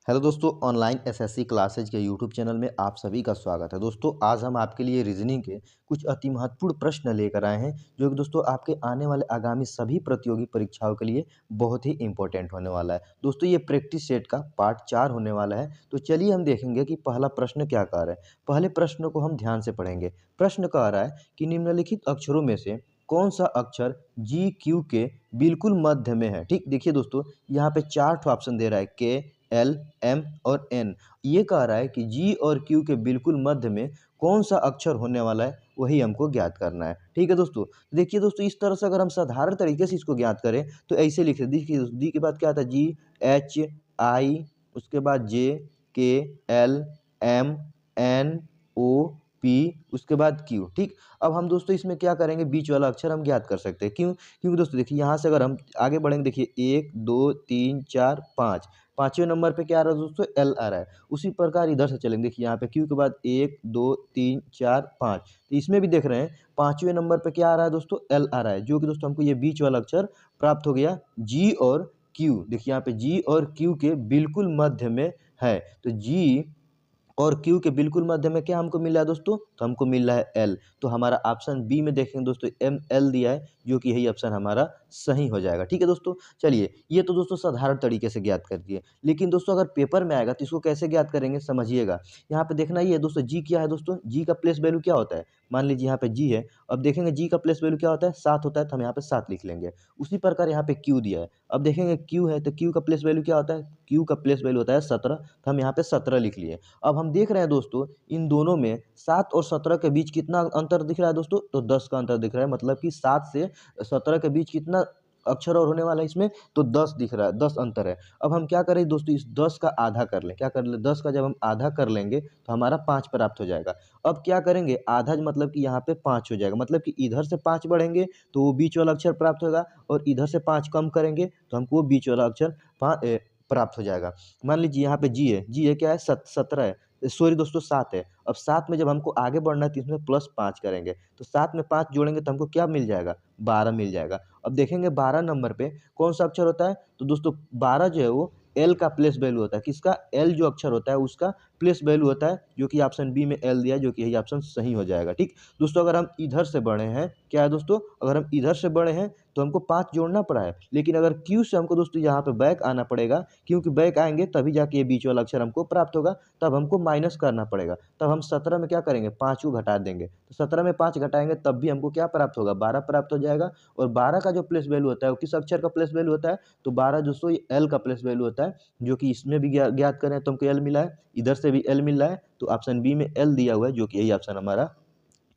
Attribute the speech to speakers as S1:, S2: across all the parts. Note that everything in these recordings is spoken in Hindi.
S1: हेलो दोस्तों, ऑनलाइन एसएससी क्लासेज के यूट्यूब चैनल में आप सभी का स्वागत है। दोस्तों, आज हम आपके लिए रीजनिंग के कुछ अति महत्वपूर्ण प्रश्न लेकर आए हैं, जो कि दोस्तों आपके आने वाले आगामी सभी प्रतियोगी परीक्षाओं के लिए बहुत ही इंपॉर्टेंट होने वाला है। दोस्तों, ये प्रैक्टिस सेट का पार्ट 4 होने वाला है। तो चलिए हम देखेंगे कि पहला प्रश्न क्या कह रहा है। पहले प्रश्न को हम ध्यान से पढ़ेंगे। प्रश्न कह रहा है कि निम्नलिखित अक्षरों में से कौन सा अक्षर जी क्यू के बिल्कुल मध्य में है। ठीक, देखिए दोस्तों, यहाँ पे 4 ऑप्शन दे रहा है, के, एल, एम और एन। ये कह रहा है कि जी और क्यू के बिल्कुल मध्य में कौन सा अक्षर होने वाला है, वही हमको ज्ञात करना है। ठीक है दोस्तों, देखिए दोस्तों, इस तरह से अगर हम साधारण तरीके से इसको ज्ञात करें तो ऐसे लिख सकते। देखिए डी के बाद क्या आता है, जी, एच, आई, उसके बाद जे, के, एल, एम, एन, ओ, पी, उसके बाद क्यू। ठीक, अब हम दोस्तों इसमें क्या करेंगे, बीच वाला अक्षर हम ज्ञात कर सकते हैं। क्यों? क्योंकि दोस्तों देखिए, यहाँ से अगर हम आगे बढ़ेंगे, देखिए 1 2 3 4 5, पाँचवें नंबर पे क्या आ रहा है दोस्तों, एल आ रहा है। उसी प्रकार इधर से चलेंगे, देखिए यहाँ पे क्यू के बाद 1 2 3 4 5, तो इसमें भी देख रहे हैं पाँचवें नंबर पे क्या आ रहा है दोस्तों, एल आ रहा है, जो कि दोस्तों हमको ये बीच वाला अक्षर प्राप्त हो गया, जी और क्यू। देखिए यहाँ पे जी और क्यू के बिल्कुल मध्य में है, तो जी और क्यू के बिल्कुल मध्य में क्या हमको मिल रहा है दोस्तों, तो हमको मिल रहा है एल। तो हमारा ऑप्शन बी में देखेंगे दोस्तों, एम एल दिया है, जो कि यही ऑप्शन हमारा सही हो जाएगा। ठीक है दोस्तों, चलिए ये तो दोस्तों साधारण तरीके से ज्ञात कर दिए। लेकिन दोस्तों अगर पेपर में आएगा तो इसको कैसे ज्ञात करेंगे, समझिएगा। यहाँ पे देखना ही है दोस्तों, जी क्या है दोस्तों, जी का प्लेस वैल्यू क्या होता है। मान लीजिए यहाँ पे जी है, अब देखेंगे जी का प्लेस वैल्यू क्या होता है, 7 होता है, तो हम यहाँ पे 7 लिख लेंगे। उसी प्रकार यहाँ पे क्यू दिया है, अब देखेंगे क्यू है, तो क्यू का प्लेस वैल्यू क्या होता है, क्यू का प्लेस वैल्यू होता है 17, तो हम यहाँ पे 17 लिख लिए। अब हम देख रहे हैं दोस्तों, इन दोनों में 7 और 17 के बीच कितना अंतर दिख रहा है दोस्तों, तो 10 का अंतर दिख रहा है। मतलब कि 7 से 17 के बीच कितना अक्षर और होने वाला है इसमें, तो 10 दिख रहा है, 10 अंतर है। अब हम क्या करें दोस्तों, इस 10 का आधा कर लें। क्या कर ले, 10 का जब हम आधा कर लेंगे तो हमारा 5 प्राप्त हो जाएगा। अब क्या करेंगे, आधा मतलब कि यहाँ पे 5 हो जाएगा, मतलब कि इधर से 5 बढ़ेंगे तो वो बीच वाला अक्षर प्राप्त होगा, और इधर से 5 कम करेंगे तो हमको वो बीच वाला अक्षर प्राप्त हो जाएगा। मान लीजिए यहाँ पे जी है क्या है, 17 है, सॉरी दोस्तों 7 है। अब 7 में जब हमको आगे बढ़ना है तो इसमें +5 करेंगे, तो 7 में 5 जोड़ेंगे तो हमको क्या मिल जाएगा, 12 मिल जाएगा। अब देखेंगे 12 नंबर पे कौन सा अक्षर होता है, तो दोस्तों 12 जो है वो एल का प्लेस वैल्यू होता है। किसका, एल जो अक्षर होता है उसका प्लेस वैल्यू होता है, जो कि ऑप्शन बी में एल दिया है, जो कि यही ऑप्शन सही हो जाएगा। ठीक दोस्तों, अगर हम इधर से बढ़े हैं, क्या है दोस्तों, अगर हम इधर से बढ़े हैं तो हमको 5 जोड़ना पड़ा है, लेकिन अगर क्यू से हमको दोस्तों यहाँ पे बैक आना पड़ेगा, क्योंकि बैक आएंगे तभी जाके ये बीच वाला अक्षर हमको प्राप्त होगा, तब हमको माइनस करना पड़ेगा। तब हम 17 में क्या करेंगे, 5 को घटा देंगे, तो 17 में 5 घटाएंगे तब भी हमको क्या प्राप्त होगा, 12 प्राप्त हो जाएगा। और 12 का जो प्लेस वैल्यू होता है वो किस अक्षर का प्लेस वैल्यू होता है, तो 12 दोस्तों ये एल का प्लेस वैल्यू होता है, जो कि इसमें भी ज्ञात करें तो हमको एल मिला है, इधर से भी एल मिल रहा है, तो ऑप्शन बी में एल दिया हुआ है, जो कि यही ऑप्शन हमारा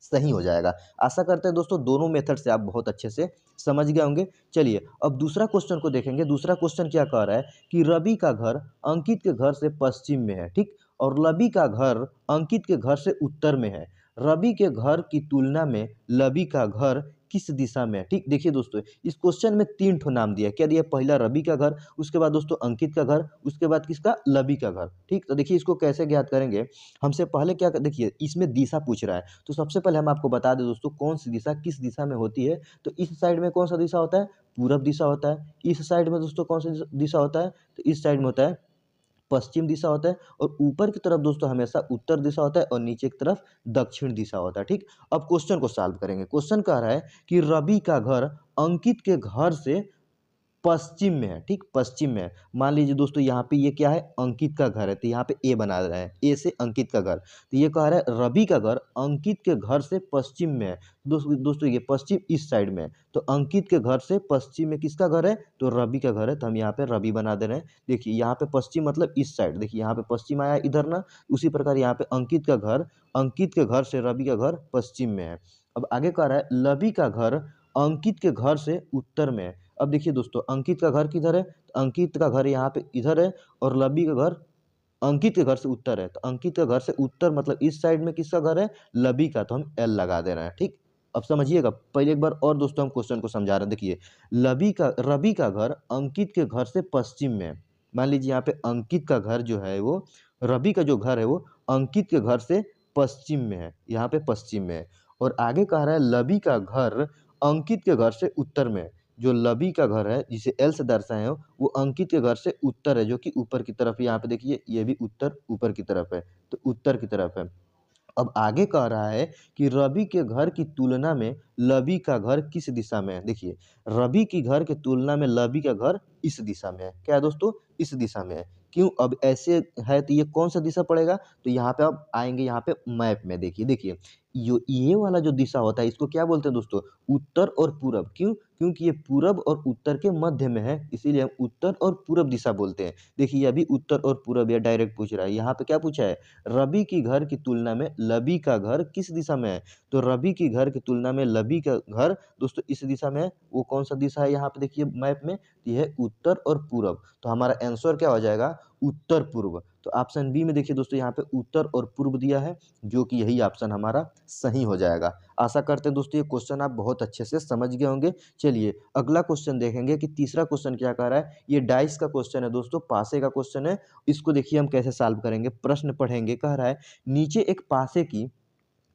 S1: सही हो जाएगा। आशा करते हैं दोस्तों दोनों मेथड से आप बहुत अच्छे से समझ गए होंगे। चलिए अब दूसरा क्वेश्चन को देखेंगे। दूसरा क्वेश्चन क्या कह रहा है कि रवि का घर अंकित के घर से पश्चिम में है। ठीक, और रवि का घर अंकित के घर से उत्तर में है। रवि के घर की तुलना में रवि का घर किस दिशा में है। ठीक, देखिए दोस्तों, इस क्वेश्चन में 3 ठो नाम दिया है। क्या दिया, पहला रवि का घर, उसके बाद दोस्तों अंकित का घर, उसके बाद किसका, रवि का घर। ठीक, तो देखिए इसको कैसे ज्ञात करेंगे। हमसे पहले क्या देखिए, इसमें दिशा पूछ रहा है, तो सबसे पहले हम आपको बता दें दोस्तों कौन सी दिशा किस दिशा में होती है। तो इस साइड में कौन सा दिशा होता है, पूरब दिशा होता है। इस साइड में दोस्तों कौन सा दिशा होता है, तो इस साइड में होता है पश्चिम दिशा होता है। और ऊपर की तरफ दोस्तों हमेशा उत्तर दिशा होता है, और नीचे की तरफ दक्षिण दिशा होता है। ठीक, अब क्वेश्चन को सॉल्व करेंगे। क्वेश्चन कह रहा है कि रवि का घर अंकित के घर से पश्चिम में है। ठीक, पश्चिम में है। मान लीजिए दोस्तों यहाँ पे ये क्या है, अंकित का घर है, तो यहाँ पे ए बना रहे हैं, ए से अंकित का घर। तो ये कह रहा है रवि का घर अंकित के घर से पश्चिम में है। दोस्तों ये पश्चिम इस साइड में है, तो अंकित के घर से पश्चिम में किसका घर है, तो रवि का घर है, तो हम यहाँ पे रवि बना दे रहे हैं। देखिए यहाँ पे पश्चिम मतलब इस साइड, देखिए यहाँ पे पश्चिम आया इधर ना, उसी प्रकार यहाँ पे अंकित का घर, अंकित के घर से रवि का घर पश्चिम में है। अब आगे कह रहा है रवि का घर अंकित के घर से उत्तर में है। अब देखिए दोस्तों अंकित का घर किधर है, तो अंकित का घर यहाँ पे इधर है, और रवि का घर अंकित के घर से उत्तर है, तो अंकित का घर से उत्तर मतलब इस साइड में किसका घर है, रवि का, तो हम एल लगा दे रहे हैं। ठीक, अब समझिएगा, पहले एक बार और दोस्तों हम क्वेश्चन को समझा रहे हैं। देखिए रवि का घर अंकित के घर से पश्चिम में है। मान लीजिए यहाँ पे अंकित का घर जो है वो, रवि का जो घर है वो अंकित के घर से पश्चिम में है, यहाँ पे पश्चिम में है। और आगे कह रहा है रवि का घर अंकित के घर से उत्तर में है। जो लबी का घर है जिसे एल से दर्शाए हो वो अंकित के घर से उत्तर है, जो कि ऊपर की तरफ। यहाँ पे देखिए ये भी उत्तर ऊपर की तरफ है, तो उत्तर की तरफ है। अब आगे कह रहा है कि रवि के घर की तुलना में लबी का घर किस दिशा में है। देखिए रवि की घर की तुलना में लबी का घर इस दिशा में है। क्या है दोस्तों, इस दिशा में है। क्यों, अब ऐसे है तो ये कौन सा दिशा पड़ेगा, तो यहाँ पे आप आएंगे यहाँ पे मैप में। देखिए देखिए ये वाला जो दिशा होता है इसको क्या बोलते हैं दोस्तों, उत्तर और पूरब। क्यों, क्योंकि ये पूरब और उत्तर के मध्य में है, इसीलिए हम उत्तर और पूरब दिशा बोलते हैं। देखिए अभी उत्तर और पूरब ये डायरेक्ट पूछ रहा है। यहाँ पे क्या पूछा है, रवि की घर की तुलना में लबी का घर किस दिशा में है। तो रवि की घर की तुलना में लबी का घर दोस्तों इस दिशा में है। वो कौन सा दिशा है यहाँ पे देखिए मैप में, तो यह है उत्तर और पूरब। तो हमारा आंसर क्या हो जाएगा, उत्तर पूर्व। तो ऑप्शन बी में देखिए दोस्तों यहाँ पे उत्तर और पूर्व दिया है, जो कि यही ऑप्शन हमारा सही हो जाएगा। आशा करते हैं दोस्तों ये क्वेश्चन आप बहुत अच्छे से समझ गए होंगे। चलिए अगला क्वेश्चन देखेंगे कि तीसरा क्वेश्चन क्या कह रहा है। ये डाइस का क्वेश्चन है दोस्तों, पासे का क्वेश्चन है। इसको देखिए हम कैसे सॉल्व करेंगे। प्रश्न पढ़ेंगे, कह रहा है नीचे एक पासे की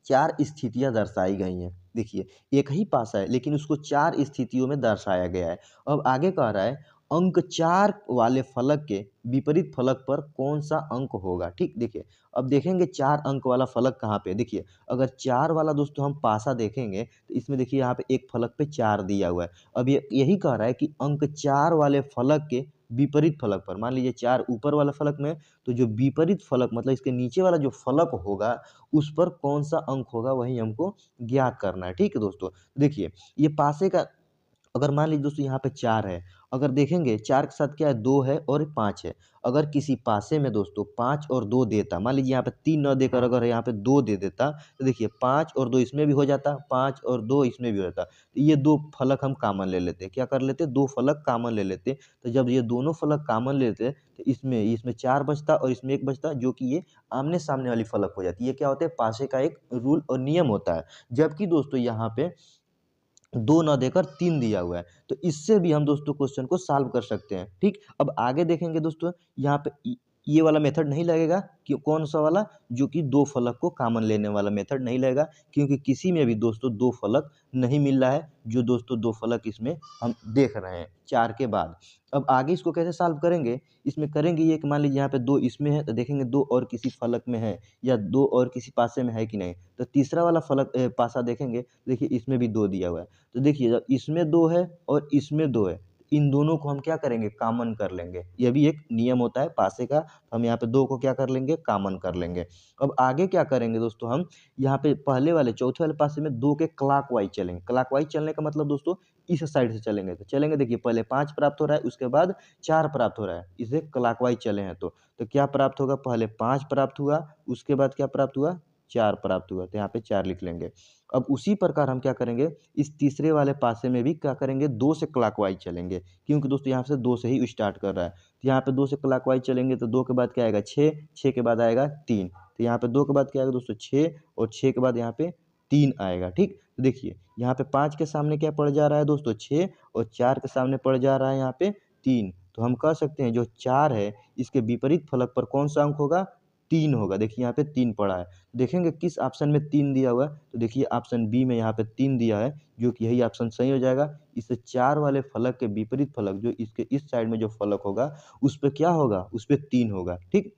S1: 4 स्थितियाँ दर्शाई गई हैं। देखिए एक ही पासा है लेकिन उसको 4 स्थितियों में दर्शाया गया है। अब आगे कह रहा है अंक 4 वाले फलक के विपरीत फलक पर कौन सा अंक होगा। ठीक, देखिए अब देखेंगे 4 अंक वाला फलक कहाँ पे है। देखिए अगर 4 वाला दोस्तों हम पासा देखेंगे तो इसमें देखिए यहाँ पे एक फलक पे 4 दिया हुआ है। अब ये यही कह रहा है कि अंक 4 वाले फलक के विपरीत फलक पर, मान लीजिए 4 ऊपर वाला फलक में, तो जो विपरीत फलक मतलब इसके नीचे वाला जो फलक होगा उस पर कौन सा अंक होगा वही हमको ज्ञात करना है। ठीक है दोस्तों, देखिए ये पासे का अगर मान लीजिए दोस्तों यहाँ पे 4 है, अगर देखेंगे 4 के साथ क्या है 2 है और 5 है। अगर किसी पासे में दोस्तों 5 और 2 देता, मान लीजिए यहाँ पे 3 न देकर अगर यहाँ पे 2 दे देता, तो देखिए 5 और 2 इसमें भी हो जाता, 5 और 2 इसमें भी हो जाता। तो ये 2 फलक हम कॉमन ले लेते, क्या कर लेते, 2 फलक कॉमन ले लेते। तो जब ये दोनों फलक कॉमन ले लेते तो इसमें 4 बचता और इसमें 1 बचता, जो कि ये आमने सामने वाली फलक हो जाती है। ये क्या होता है, पासे का एक रूल और नियम होता है। जबकि दोस्तों यहाँ पे 2 ना देकर 3 दिया हुआ है, तो इससे भी हम दोस्तों क्वेश्चन को सॉल्व कर सकते हैं। ठीक, अब आगे देखेंगे दोस्तों यहाँ पे ये वाला मेथड नहीं लगेगा कि कौन सा वाला, जो कि 2 फलक को कॉमन लेने वाला मेथड नहीं लगेगा, क्योंकि किसी में भी दोस्तों 2 फलक नहीं मिल रहा है। जो दोस्तों 2 फलक इसमें हम देख रहे हैं 4 के बाद। अब आगे इसको कैसे सॉल्व करेंगे, इसमें करेंगे ये कि मान लीजिए यहाँ पे 2 इसमें है, तो देखेंगे 2 और किसी फलक में है या 2 और किसी पासे में है कि नहीं। तो तीसरा वाला फलक पासा देखेंगे, देखिए इसमें भी 2 दिया हुआ है। तो देखिए जब इसमें 2 है और इसमें 2 है, इन दोनों को हम क्या करेंगे, कॉमन कर लेंगे। ये भी एक नियम होता है पासे का। हम यहाँ पे 2 को क्या कर लेंगे, कॉमन कर लेंगे। अब आगे क्या करेंगे दोस्तों, हम यहाँ पे पहले वाले चौथे वाले पासे में 2 के क्लॉकवाइज चलेंगे। क्लॉकवाइज चलने का मतलब दोस्तों इस साइड से चलेंगे, तो चलेंगे देखिए पहले 5 प्राप्त हो रहा है, उसके बाद 4 प्राप्त हो रहा है, इसे क्लॉकवाइज चले हैं तो क्या प्राप्त होगा, पहले 5 प्राप्त हुआ, उसके बाद क्या प्राप्त हुआ, 4 प्राप्त हुआ। तो यहाँ पे 4 लिख लेंगे। अब उसी प्रकार हम क्या करेंगे, इस तीसरे वाले पासे में भी क्या करेंगे, 2 से क्लॉकवाइज चलेंगे, क्योंकि दोस्तों यहाँ से 2 से ही स्टार्ट कर रहा है। तो यहाँ पे 2 से क्लॉकवाइज चलेंगे तो 2 के बाद क्या आएगा 6, 6 के बाद आएगा 3। तो यहाँ पे 2 के बाद क्या आएगा दोस्तों 6, और 6 के बाद यहाँ पे 3 आएगा। ठीक, तो देखिए यहाँ पे 5 के सामने क्या पड़ जा रहा है दोस्तों 6, और 4 के सामने पड़ जा रहा है यहाँ पे 3। तो हम कह सकते हैं जो 4 है इसके विपरीत फलक पर कौन सा अंक होगा, 3 होगा। देखिए यहाँ पे 3 पड़ा है, देखेंगे किस ऑप्शन में 3 दिया हुआ है, तो देखिए ऑप्शन बी में यहाँ पे 3 दिया है, जो कि यही ऑप्शन सही हो जाएगा। इससे 4 वाले फलक के विपरीत फलक जो इसके इस साइड में जो फलक होगा उस पे क्या होगा, उस पे 3 होगा। ठीक,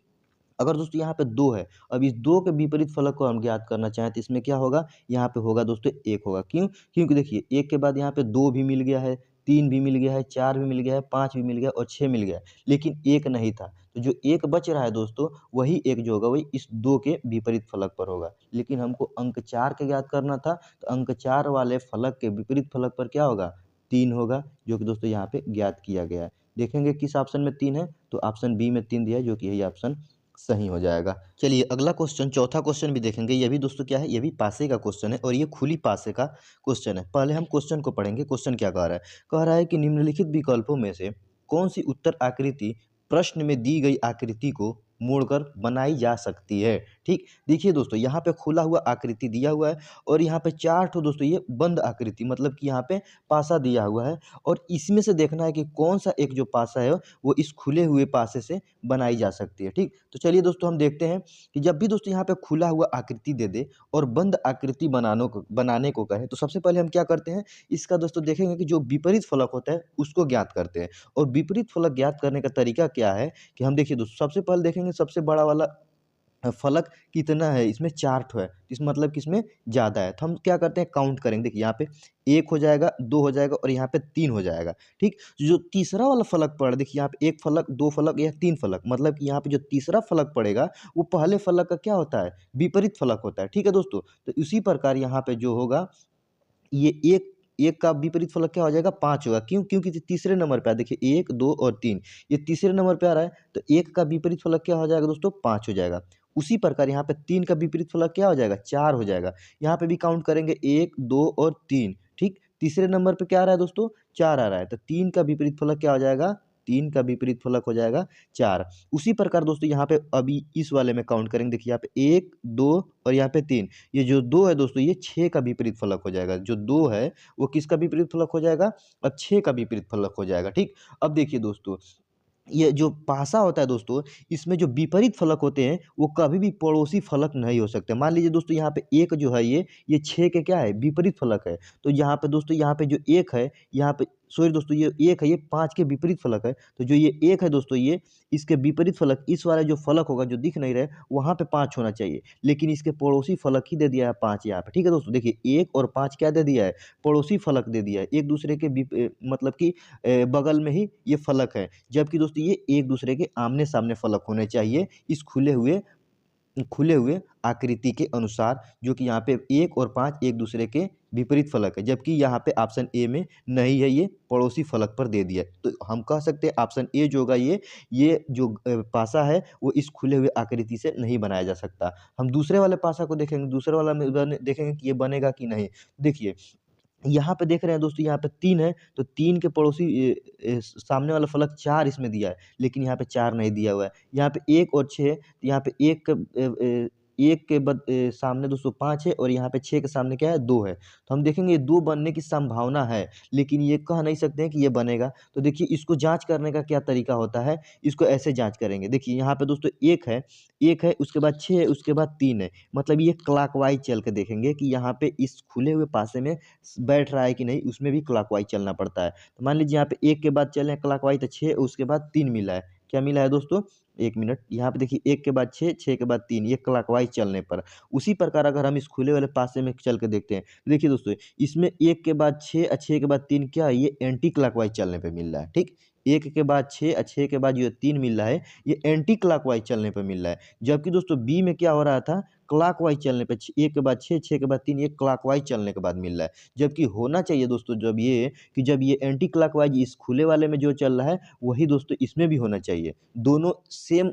S1: अगर दोस्तों यहाँ पे 2 है, अब इस 2 के विपरीत फलक को हम ज्ञात करना चाहें तो इसमें क्या होगा, यहाँ पे होगा दोस्तों 1 होगा। क्यों, क्योंकि देखिए 1 के बाद यहाँ पे 2 भी मिल गया है, 3 भी मिल गया है, 4 भी मिल गया है, 5 भी मिल गया और 6 मिल गया है, लेकिन 1 नहीं था। तो जो 1 बच रहा है दोस्तों वही 1 जो होगा वही इस 2 के विपरीत फलक पर होगा। लेकिन हमको अंक 4 के ज्ञात करना था, तो अंक 4 वाले फलक के विपरीत फलक पर क्या होगा, 3 होगा, जो कि दोस्तों यहाँ पे ज्ञात किया गया है। देखेंगे किस ऑप्शन में 3 है, तो ऑप्शन बी में 3 दिया है, जो कि यही ऑप्शन सही हो जाएगा। चलिए अगला क्वेश्चन, चौथा क्वेश्चन भी देखेंगे। ये भी दोस्तों क्या है, ये भी पासे का क्वेश्चन है और ये खुली पासे का क्वेश्चन है। पहले हम क्वेश्चन को पढ़ेंगे। क्वेश्चन क्या कह रहा है, कह रहा है कि निम्नलिखित विकल्पों में से कौन सी उत्तर आकृति प्रश्न में दी गई आकृति को मोड़कर बनाई जा सकती है। ठीक, देखिए दोस्तों यहाँ पे खुला हुआ आकृति दिया हुआ है और यहाँ पे 4 ठो दोस्तों ये बंद आकृति मतलब कि यहाँ पे पासा दिया हुआ है और इसमें से देखना है कि कौन-सा एक जो पासा है वो इस खुले हुए पासे से बनाई जा सकती है, ठीक। तो चलिए दोस्तों हम देखते हैं कि जब भी दोस्तों यहाँ पे खुला हुआ आकृति दे दे और बंद आकृति बनाने को कहे, तो सबसे पहले हम क्या करते हैं, इसका दोस्तों देखेंगे कि जो विपरीत फलक होता है उसको ज्ञात करते हैं। और विपरीत फलक ज्ञात करने का तरीका क्या है कि हम देखिए दोस्तों सबसे पहले देखेंगे सबसे बड़ा वाला फलक कितना है, इसमें 4 ठो है, इस मतलब कि इसमें ज़्यादा है। तो हम क्या करते हैं काउंट करेंगे, देखिए यहाँ पे 1 हो जाएगा, 2 हो जाएगा और यहाँ पे 3 हो जाएगा, ठीक। जो तीसरा वाला फलक पड़ देखिए यहाँ पे 1 फलक, 2 फलक या 3 फलक मतलब कि यहाँ पे जो तीसरा फलक पड़ेगा वो पहले फलक का क्या होता है, विपरीत फलक होता है, ठीक है दोस्तों। तो इसी प्रकार यहाँ पे जो होगा ये 1 का विपरीत फलक क्या हो जाएगा 5 होगा। क्यों? क्योंकि तीसरे नंबर पे है, देखिए 1, 2 और 3 ये तीसरे नंबर पे आ रहा है, तो 1 का विपरीत फलक क्या हो जाएगा दोस्तों 5 हो जाएगा। उसी प्रकार यहाँ पे 3 का विपरीत फलक क्या हो जाएगा 4 हो जाएगा। यहाँ पे भी काउंट करेंगे 1, 2 और 3, ठीक। तीसरे नंबर पे क्या आ रहा है दोस्तों 4 आ रहा है, तो 3 का विपरीत फलक क्या हो जाएगा, 3 का विपरीत फलक हो जाएगा 4। उसी प्रकार दोस्तों यहाँ पे अभी इस वाले में काउंट करेंगे, देखिए यहाँ पे 1, 2 और यहाँ पे 3, ये जो 2 है दोस्तों ये 6 का विपरीत फलक हो जाएगा। जो 2 है वो किसका विपरीत फलक हो जाएगा, अब 6 का विपरीत फलक हो जाएगा, ठीक। अब देखिए दोस्तों ये जो पासा होता है दोस्तों, इसमें जो विपरीत फलक होते हैं, वो कभी भी पड़ोसी फलक नहीं हो सकते। मान लीजिए दोस्तों यहाँ पे 1 जो है ये 6 के क्या है विपरीत फलक है। तो यहाँ पे दोस्तों यहाँ पे जो 1 है, यहाँ पे सॉरी दोस्तों ये 1 है, ये 5 के विपरीत फलक है। तो जो ये 1 है दोस्तों ये इसके विपरीत फलक इस वाला जो फलक होगा जो दिख नहीं रहा है, वहाँ पे 5 होना चाहिए। लेकिन इसके पड़ोसी फलक ही दे दिया है 5 यहाँ पे, ठीक है दोस्तों। देखिए 1 और 5 क्या दे दिया है, पड़ोसी फलक दे दिया है। एक दूसरे के मतलब कि बगल में ही ये फलक है। जबकि दोस्तों ये एक दूसरे के आमने-सामने फलक होने चाहिए इस खुले हुए आकृति के अनुसार, जो कि यहाँ पे 1 और 5 एक दूसरे के विपरीत फलक है। जबकि यहाँ पे ऑप्शन ए में नहीं है, ये पड़ोसी फलक पर दे दिया है। तो हम कह सकते हैं ऑप्शन ए जो होगा ये जो पासा है वो इस खुले हुए आकृति से नहीं बनाया जा सकता। हम दूसरे वाले पासा को देखेंगे, दूसरे वाला में देखेंगे कि ये बनेगा कि नहीं। देखिए यहाँ पे देख रहे हैं दोस्तों यहाँ पे 3 है, तो 3 के पड़ोसी सामने वाला फलक 4 इसमें दिया है, लेकिन यहाँ पे 4 नहीं दिया हुआ है। यहाँ पे 1 और 6 है, तो यहाँ पे 1 के सामने दोस्तों 5 है और यहाँ पे 6 के सामने क्या है 2 है। तो हम देखेंगे ये 2 बनने की संभावना है, लेकिन ये कह नहीं सकते हैं कि ये बनेगा। तो देखिए इसको जाँच करने का क्या तरीका होता है, इसको ऐसे जाँच करेंगे। देखिए यहाँ पे दोस्तों 1 है, उसके बाद 6 है, उसके बाद 3 है। मतलब ये क्लॉकवाइज़ चल के देखेंगे कि यहाँ पे इस खुले हुए पासे में बैठ रहा है कि नहीं, उसमें भी क्लॉकवाइज़ चलना पड़ता है। तो मान लीजिए यहाँ पे 1 के बाद चले क्लॉकवाइज़ तो 6 उसके बाद 3 मिला है। क्या मिला है दोस्तों? 1 मिनट, यहाँ पे देखिए 1 के बाद 6, 6 के बाद 3 ये क्लॉकवाइज़ चलने पर। उसी प्रकार अगर हम इस खुले वाले पासे में चल के देखते हैं, देखिए दोस्तों इसमें 1 के बाद 6 6 के बाद 3 क्या है, ये एंटी क्लॉकवाइज़ चलने पे मिल रहा है, ठीक? 1 के बाद 6 6 के बाद जो 3 मिल रहा है, ये एंटी क्लॉकवाइज़ चलने पे मिल रहा है। जबकि दोस्तों बी में क्या हो रहा था, क्लॉकवाइज़ चलने पे 1 के बाद 6 6 के बाद 3 ये क्लॉकवाइज़ चलने के बाद मिल रहा है। जबकि होना चाहिए दोस्तों जब ये एंटी क्लॉकवाइज़ इस खुले वाले में जो चल रहा है, वही दोस्तों इसमें भी होना चाहिए। दोनों सेम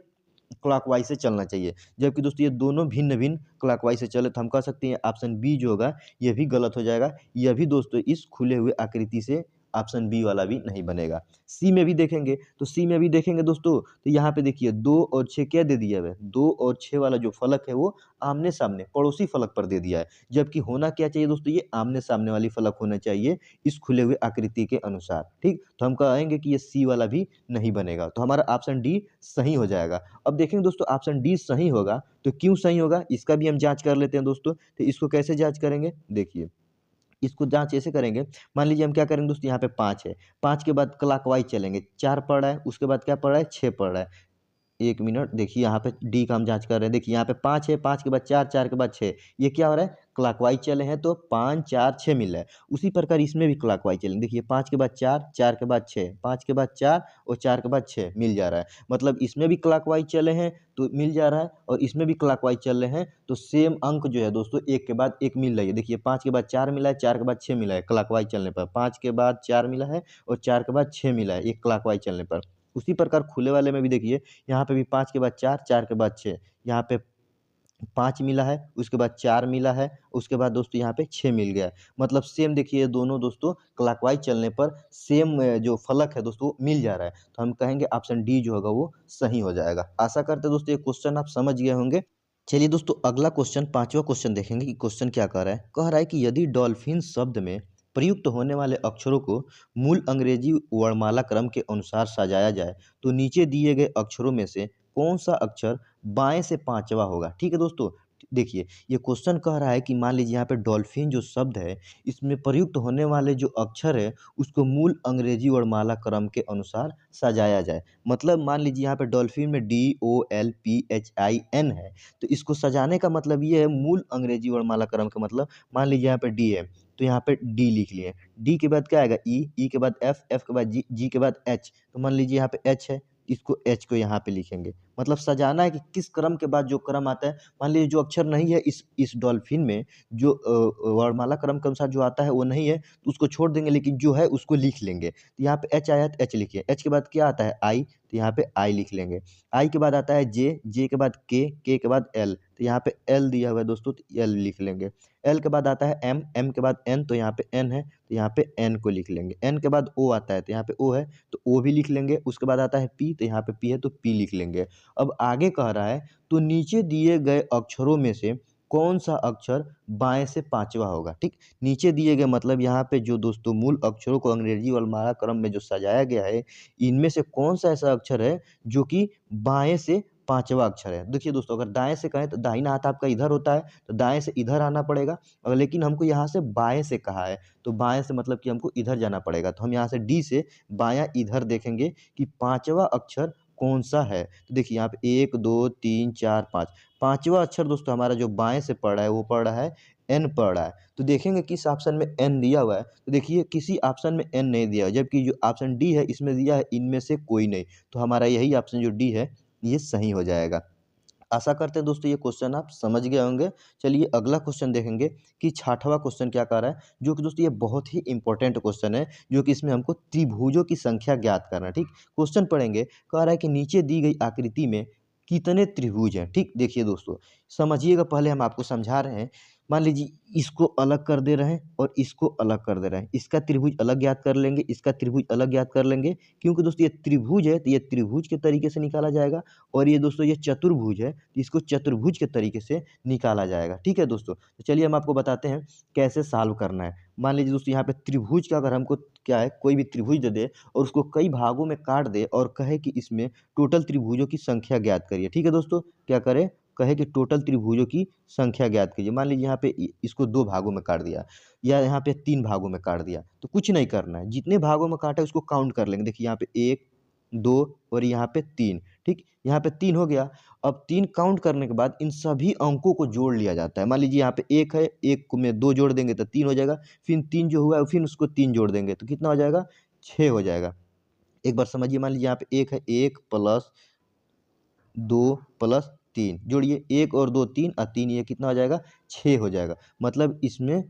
S1: क्लॉकवाइज़ से चलना चाहिए। जबकि दोस्तों ये दोनों भिन्न-भिन्न क्लॉकवाइज़ से चले, तो हम कह सकते हैं ऑप्शन बी जो होगा ये भी गलत हो जाएगा। यह भी दोस्तों इस खुले हुए आकृति से ऑप्शन बी वाला भी नहीं बनेगा। सी में भी देखेंगे, तो सी में भी देखेंगे दोस्तों, तो यहाँ पे देखिए 2 और 6 क्या दे दिया है, 2 और 6 वाला जो फलक है वो आमने-सामने पड़ोसी फलक पर दे दिया है। जबकि होना क्या चाहिए दोस्तों, ये आमने-सामने वाली फलक होना चाहिए इस खुले हुए आकृति के अनुसार, ठीक? तो हम कहेंगे कि ये सी वाला भी नहीं बनेगा। तो हमारा ऑप्शन डी सही हो जाएगा। अब देखेंगे दोस्तों ऑप्शन डी सही होगा, तो क्यों सही होगा इसका भी हम जाँच कर लेते हैं दोस्तों। तो इसको कैसे जाँच करेंगे? देखिए इसको जाँच ऐसे करेंगे, मान लीजिए हम क्या करेंगे दोस्तों, यहाँ पे 5 है, 5 के बाद क्लॉकवाइज़ चलेंगे, 4 पड़ रहा है, उसके बाद क्या पड़ रहा है 6 पड़ रहा है। 1 मिनट देखिए यहाँ पे डी का हम जाँच कर रहे हैं। देखिए यहाँ पे 5 है, 5 के बाद 4, 4 के बाद 6, ये क्या हो रहा है क्लॉकवाइज़ चले हैं तो 5, 4, 6 मिल रहा है। उसी प्रकार इसमें भी क्लॉकवाइज़ चलेंगे। देखिए 5 के बाद 4, 4 के बाद 6, 5 के बाद 4 और 4 के बाद 6 मिल जा रहा है। मतलब इसमें भी क्लॉकवाइज़ चले हैं तो मिल जा रहा है और इसमें भी क्लॉकवाइज़ चल रहे हैं तो सेम अंक जो है दोस्तों एक के बाद एक मिल रही है। देखिए 5 के बाद 4 मिला है, 4 के बाद 6 मिला है क्लॉकवाइज़ चलने पर। 5 के बाद 4 मिला है और 4 के बाद 6 मिला है, एक क्लॉकवाइज़ चलने पर। उसी प्रकार खुले वाले में भी देखिए यहाँ पे भी 5 के बाद 4, 4 के बाद 6, यहाँ पे 5 मिला है, उसके बाद 4 मिला है, उसके बाद दोस्तों यहाँ पे 6 मिल गया है। मतलब सेम देखिए दोनों दोस्तों क्लॉकवाइज़ चलने पर सेम जो फलक है दोस्तों वो मिल जा रहा है। तो हम कहेंगे ऑप्शन डी जो होगा वो सही हो जाएगा। आशा करते हैं दोस्तों ये क्वेश्चन आप समझ गए होंगे। चलिए दोस्तों, अगला क्वेश्चन, पांचवा क्वेश्चन देखेंगे कि क्वेश्चन क्या कह रहा है। कह रहा है कि यदि डॉल्फिन शब्द में प्रयुक्त होने वाले अक्षरों को मूल अंग्रेजी वर्णमाला क्रम के अनुसार सजाया जाए तो नीचे दिए गए अक्षरों में से कौन सा अक्षर बाएं से पांचवा होगा। ठीक है दोस्तों, देखिए ये क्वेश्चन कह रहा है कि मान लीजिए यहाँ पे डॉल्फिन जो शब्द है, इसमें प्रयुक्त होने वाले जो अक्षर है उसको मूल अंग्रेजी वर्णमाला क्रम के अनुसार सजाया जाए। मतलब मान लीजिए यहाँ पे डॉल्फिन में DOLPHIN है, तो इसको सजाने का मतलब ये है मूल अंग्रेजी वर्णमाला क्रम का। मतलब मान लीजिए यहाँ पे डी है, तो यहाँ पे डी लिख लिए। डी के बाद क्या आएगा ई, ई के बाद एफ, एफ के बाद जी, जी के बाद एच। तो मान लीजिए यहाँ पे एच है, इसको एच को यहाँ पे लिखेंगे। मतलब सजाना है कि किस क्रम के बाद जो क्रम आता है। मान लीजिए जो अक्षर नहीं है इस डॉल्फिन में, जो वर्णमाला क्रम के अनुसार जो आता है वो नहीं है, तो उसको छोड़ देंगे, लेकिन जो है उसको लिख लेंगे। तो यहाँ पे एच आया तो एच लिखिए। एच के बाद क्या आता है आई, तो यहाँ पे आई लिख लेंगे। आई के बाद आता है जे, जे के बाद के के बाद एल, तो यहाँ पे एल दिया हुआ है दोस्तों, तो एल लिख लेंगे। एल के बाद आता है एम, एम के बाद एन, तो यहाँ पे एन है, तो यहाँ पे एन को लिख लेंगे। एन के बाद ओ आता है, तो यहाँ पे ओ है, तो ओ भी लिख लेंगे। उसके बाद आता है पी, तो यहाँ पे पी है, तो पी लिख लेंगे। अब आगे कह रहा है तो नीचे दिए गए अक्षरों में से कौन सा अक्षर बाएं से पांचवा होगा। ठीक, नीचे दिए गए मतलब यहाँ पे जो दोस्तों मूल अक्षरों को अंग्रेजी वर्णमाला क्रम में जो सजाया गया है, इनमें से कौन सा ऐसा अक्षर है जो कि बाएं से पांचवा अक्षर है। देखिए दोस्तों, अगर दाएं से कहें तो दाहिना हाथ आपका इधर होता है, तो दाएं से इधर आना पड़ेगा। और लेकिन हमको यहाँ से बाएं से कहा है, तो बाएं से मतलब कि हमको इधर जाना पड़ेगा। तो हम यहाँ से डी से बायां इधर देखेंगे कि पांचवा अक्षर कौन सा है। तो देखिए यहाँ पे 1 2 3 4 5, पांचवा अक्षर दोस्तों हमारा जो बाएं से पड़ रहा है वो पड़ रहा है एन पड़ रहा है। तो देखेंगे किस ऑप्शन में एन दिया हुआ है, तो देखिए किसी ऑप्शन में एन नहीं दिया हुआ, जबकि जो ऑप्शन डी है इसमें दिया है इनमें से कोई नहीं। तो हमारा यही ऑप्शन जो डी है ये सही हो जाएगा। आशा करते हैं दोस्तों ये क्वेश्चन आप समझ गए होंगे। चलिए अगला क्वेश्चन देखेंगे कि छठवां क्वेश्चन क्या कह रहा है, जो कि दोस्तों ये बहुत ही इंपॉर्टेंट क्वेश्चन है, जो कि इसमें हमको त्रिभुजों की संख्या ज्ञात करना है। ठीक, क्वेश्चन पढ़ेंगे, कह रहा है कि नीचे दी गई आकृति में कितने त्रिभुज हैं। ठीक, देखिए दोस्तों समझिएगा, पहले हम आपको समझा रहे हैं। मान लीजिए इसको अलग कर दे रहे हैं और इसको अलग कर दे रहे हैं, इसका त्रिभुज अलग ज्ञात कर लेंगे, इसका त्रिभुज अलग ज्ञात कर लेंगे। क्योंकि दोस्तों ये त्रिभुज है तो ये त्रिभुज के तरीके से निकाला जाएगा, और ये दोस्तों ये चतुर्भुज है तो इसको चतुर्भुज के तरीके से निकाला जाएगा। ठीक है दोस्तों, तो चलिए हम आपको बताते हैं कैसे सॉल्व करना है। मान लीजिए दोस्तों यहाँ पे त्रिभुज का अगर हमको क्या है, कोई भी त्रिभुज दे दे और उसको कई भागों में काट दे और कहे कि इसमें टोटल त्रिभुजों की संख्या ज्ञात करिए। ठीक है दोस्तों, क्या करें, कहे कि टोटल त्रिभुजों की संख्या ज्ञात कीजिए। मान लीजिए यहाँ पे इसको 2 भागों में काट दिया या यहाँ पे 3 भागों में काट दिया, तो कुछ नहीं करना है, जितने भागों में काटा है उसको काउंट कर लेंगे। देखिए यहाँ पे 1 2 और यहाँ पे 3। ठीक, यहाँ पे 3 हो गया। अब 3 काउंट करने के बाद इन सभी अंकों को जोड़ लिया जाता है। मान लीजिए यहाँ पे 1 है, 1 को में 2 जोड़ देंगे तो 3 हो जाएगा, फिर 3 जो हुआ है फिर उसको 3 जोड़ देंगे तो कितना हो जाएगा, 6 हो जाएगा। एक बार समझिए, मान लीजिए यहाँ पे 1 है, 1 प्लस 2 प्लस 3 जोड़िए, 1 और 2 3 और 3 ये कितना हो जाएगा, 6 हो जाएगा। मतलब इसमें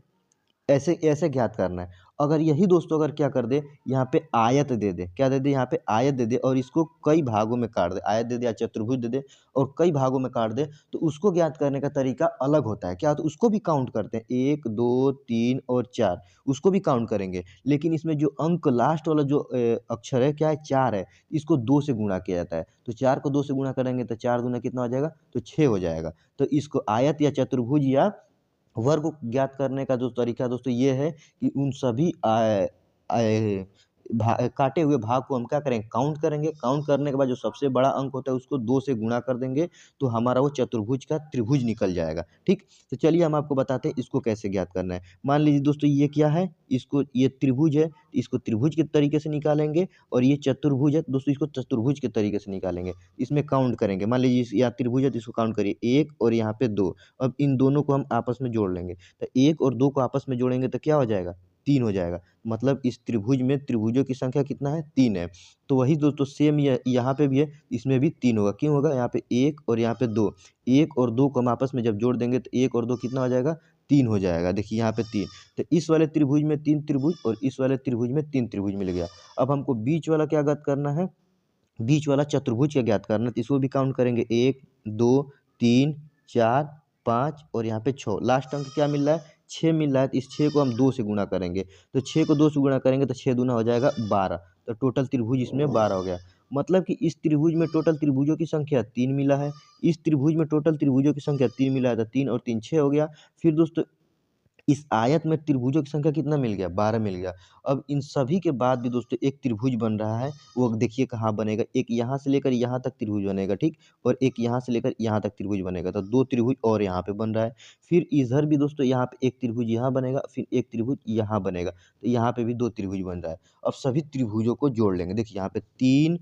S1: ऐसे ऐसे ज्ञात करना है। अगर यही दोस्तों अगर क्या कर दे, यहाँ पे आयत दे दे, क्या दे दे, यहाँ पे आयत दे दे और इसको कई भागों में काट दे, आयत दे दे या चतुर्भुज दे दे और कई भागों में काट दे, तो उसको ज्ञात करने का तरीका अलग होता है। क्या, तो उसको भी काउंट करते हैं, 1 2 3 और 4, उसको भी काउंट करेंगे। लेकिन इसमें जो अंक लास्ट वाला जो अक्षर है क्या है, 4 है, इसको 2 से गुणा किया जाता है। तो 4 को 2 से गुणा करेंगे तो 4 दूना कितना हो जाएगा, तो 6 हो जाएगा। तो इसको आयत या चतुर्भुज या वर्ग को ज्ञात करने का जो तरीका दोस्तों ये है कि उन सभी काटे हुए भाग को हम क्या करेंगे, काउंट करेंगे। काउंट करने के बाद जो सबसे बड़ा अंक होता है उसको 2 से गुणा कर देंगे, तो हमारा वो चतुर्भुज का त्रिभुज निकल जाएगा। ठीक, तो चलिए हम आपको बताते हैं इसको कैसे ज्ञात करना है। मान लीजिए दोस्तों ये क्या है, इसको ये त्रिभुज है, इसको त्रिभुज के तरीके से निकालेंगे, और ये चतुर्भुज है दोस्तों, इसको चतुर्भुज के तरीके से निकालेंगे। इसमें काउंट करेंगे, मान लीजिए यहाँ त्रिभुज है तो इसको काउंट करिए 1 और यहाँ पे 2। अब इन दोनों को हम आपस में जोड़ लेंगे, तो 1 और 2 को आपस में जोड़ेंगे तो क्या हो जाएगा, 3 हो जाएगा। मतलब इस त्रिभुज में त्रिभुजों की संख्या कितना है, 3 है। तो वही दोस्तों सेम यहाँ पे भी है, इसमें भी 3 होगा। क्यों होगा, यहाँ पे 1 और यहाँ पे 2, 1 और 2 को हम आपस में जब जोड़ देंगे तो 1 और 2 कितना हो जाएगा, 3 हो जाएगा। देखिए यहाँ पे 3, तो इस वाले त्रिभुज में 3 त्रिभुज और इस वाले त्रिभुज में 3 त्रिभुज मिल गया। अब हमको बीच वाला क्या ज्ञात करना है, बीच वाला चतुर्भुज का ज्ञात करना है, तो इसको भी काउंट करेंगे, 1 2 3 4 5 और यहाँ पे 6। लास्ट अंक क्या मिल रहा है, 6 मिल रहा है। तो इस 6 को हम 2 से गुणा करेंगे, तो 6 को 2 से गुणा करेंगे तो 6 दूना हो जाएगा 12। तो टोटल त्रिभुज इसमें 12 हो गया। मतलब कि इस त्रिभुज में टोटल त्रिभुजों की संख्या 3 मिला है, इस त्रिभुज में टोटल त्रिभुजों की संख्या 3 मिला है, तो 3 और 3 6 हो गया। फिर दोस्तों इस आयत में त्रिभुजों की संख्या कितना मिल गया, 12 मिल गया। अब इन सभी के बाद भी दोस्तों एक त्रिभुज बन रहा है, वो देखिए कहाँ बनेगा, एक यहाँ से लेकर यहाँ तक त्रिभुज बनेगा, ठीक, और एक यहाँ से लेकर यहाँ तक त्रिभुज बनेगा, तो 2 त्रिभुज और यहाँ पे बन रहा है। फिर इधर भी दोस्तों यहाँ पे एक त्रिभुज यहाँ बनेगा, फिर एक त्रिभुज यहाँ बनेगा, तो यहाँ पे भी 2 त्रिभुज बन रहा है। अब सभी त्रिभुजों को जोड़ लेंगे। देखिए यहाँ पे 3